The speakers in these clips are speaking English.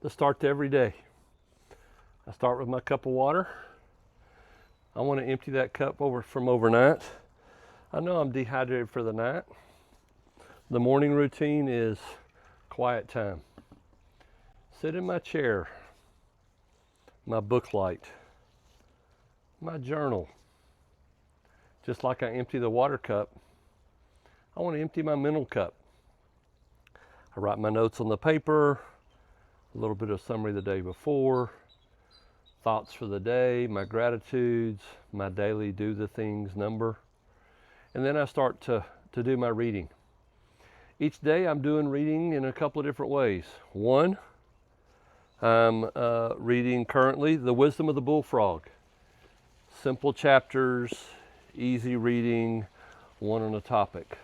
to start to every day. I start with my cup of water. I want to empty that cup from overnight. I know I'm dehydrated for the night. The morning routine is quiet time. Sit in my chair, my book light, my journal. Just like I empty the water cup, I want to empty my mental cup. I write my notes on the paper, a little bit of summary the day before, thoughts for the day, my gratitudes, my daily do the things number. And then I start to do my reading. Each day I'm doing reading in a couple of different ways. One, I'm reading currently The Wisdom of the Bullfrog. Simple chapters, easy reading, one on a topic.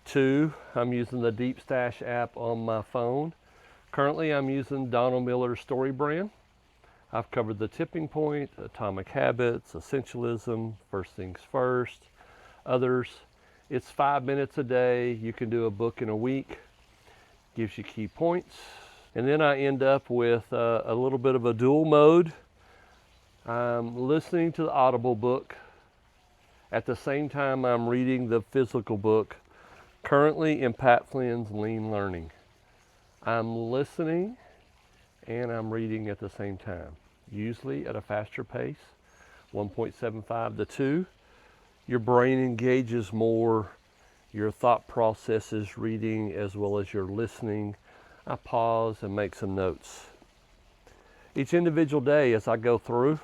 Two, I'm using the Deepstash app on my phone. Currently I'm using Donald Miller's StoryBrand. I've covered The Tipping Point, Atomic Habits, Essentialism, First Things First, others. It's 5 minutes a day. You can do a book in a week. Gives you key points. And then I end up with a little bit of a dual mode. I'm listening to the audible book. At the same time, I'm reading the physical book, currently in Pat Flynn's Lean Learning. I'm listening and I'm reading at the same time, usually at a faster pace, 1.75 to 2. Your brain engages more, your thought processes reading as well as your listening. I pause and make some notes. Each individual day as I go through,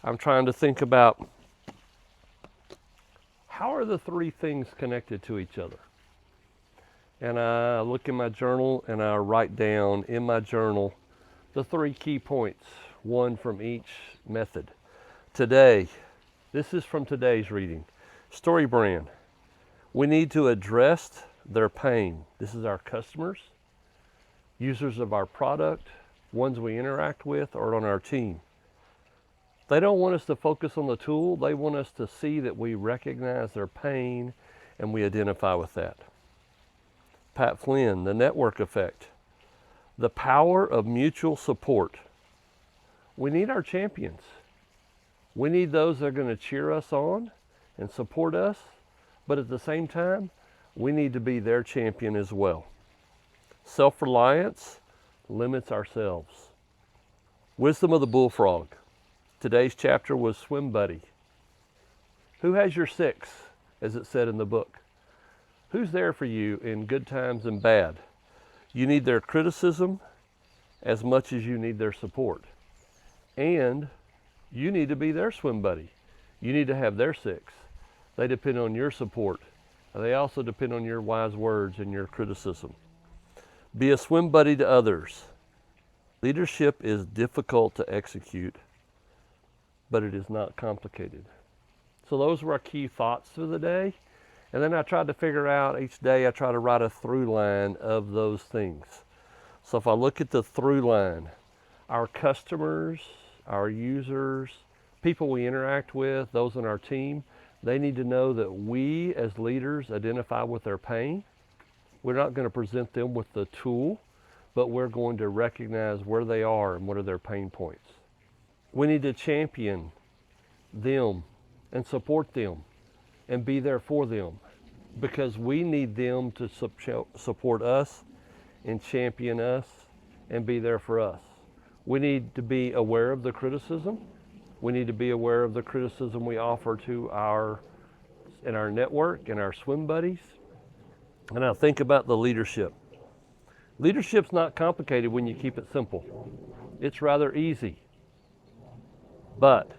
I'm trying to think about how are the three things connected to each other? And I look in my journal and I write down in my journal the three key points, one from each method. Today, this is from today's reading. StoryBrand. We need to address their pain. This is our customers, users of our product, ones we interact with, or on our team. They don't want us to focus on the tool. They want us to see that we recognize their pain and we identify with that. Pat Flynn, the network effect. The power of mutual support. We need our champions. We need those that are going to cheer us on and support us, but at the same time, we need to be their champion as well. Self-reliance limits ourselves. Wisdom of the Bullfrog. Today's chapter was Swim Buddy. Who has your six, as it said in the book? Who's there for you in good times and bad? You need their criticism as much as you need their support. And you need to be their swim buddy. You need to have their six. They depend on your support. They also depend on your wise words and your criticism. Be a swim buddy to others. Leadership is difficult to execute, but it is not complicated. So those were our key thoughts for the day. And then I tried to figure out each day, I try to write a through line of those things. So if I look at the through line, our customers, our users, people we interact with, those on our team, they need to know that we as leaders identify with their pain. We're not going to present them with the tool, but we're going to recognize where they are and what are their pain points. We need to champion them and support them and be there for them because we need them to support us and champion us and be there for us. We need to be aware of the criticism. We need to be aware of the criticism we offer to our network and our swim buddies. And I think about the leadership. Leadership's not complicated when you keep it simple. It's rather easy. But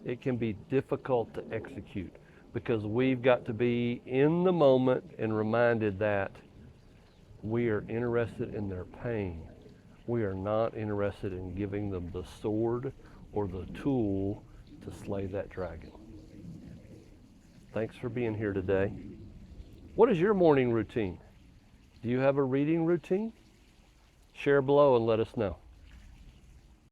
it can be difficult to execute because we've got to be in the moment and reminded that we are interested in their pain. We are not interested in giving them the sword or the tool to slay that dragon. Thanks for being here today. What is your morning routine? Do you have a reading routine? Share below and let us know.